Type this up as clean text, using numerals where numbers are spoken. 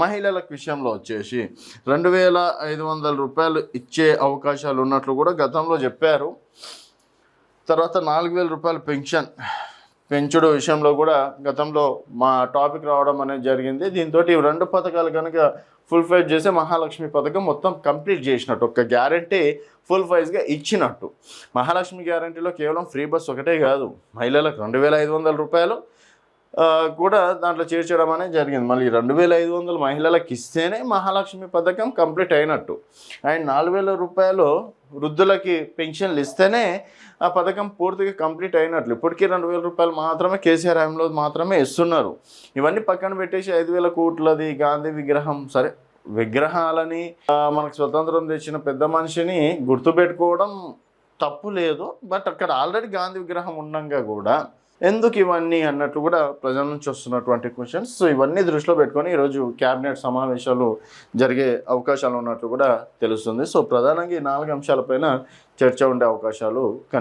మహిళల విషయంలో వచ్చేసి 2,500 రూపాయలు ఇచ్చే అవకాశాలు ఉన్నట్లు కూడా గతంలో చెప్పారు. తర్వాత 4,000 రూపాయలు పెన్షన్ పెంచుడు విషయంలో కూడా గతంలో మా టాపిక్ రావడం అనేది జరిగింది. దీంతో ఈ 2 పథకాలు కనుక ఫుల్ ఫైజ్ చేస్తే మహాలక్ష్మి పథకం మొత్తం కంప్లీట్ చేసినట్టు, ఒక గ్యారంటీ ఫుల్ ఫైజ్గా ఇచ్చినట్టు. మహాలక్ష్మి గ్యారంటీలో కేవలం ఫ్రీ బస్ ఒకటే కాదు, మహిళలకు 2,500 రూపాయలు కూడా దాంట్లో చేర్చడం అనేది జరిగింది. మళ్ళీ 2,500 మహిళలకు ఇస్తేనే మహాలక్ష్మి పథకం కంప్లీట్ అయినట్టు. అండ్ 4,000 రూపాయలు వృద్ధులకి పెన్షన్లు ఇస్తేనే ఆ పథకం పూర్తిగా కంప్లీట్ అయినట్లు. ఇప్పటికీ 2,000 రూపాయలు మాత్రమే కేసీఆర్ హయాంలో మాత్రమే ఇస్తున్నారు. ఇవన్నీ పక్కన పెట్టేసి 5,000 కోట్లది గాంధీ విగ్రహం, సరే విగ్రహాలని మనకు స్వతంత్రం తెచ్చిన పెద్ద మనిషిని గుర్తుపెట్టుకోవడం తప్పు లేదు. బట్ అక్కడ ఆల్రెడీ గాంధీ విగ్రహం ఉండగా కూడా ఎందుకు ఇవన్నీ అన్నట్లు కూడా ప్రజల నుంచి వస్తున్నటువంటి క్వశ్చన్స్. సో ఇవన్నీ దృష్టిలో పెట్టుకొని ఈరోజు క్యాబినెట్ సమావేశాలు జరిగే అవకాశాలు ఉన్నట్లు కూడా తెలుస్తుంది. సో ప్రధానంగా ఈ 4 అంశాలపైన చర్చ ఉండే అవకాశాలు కనిపిస్తుంది.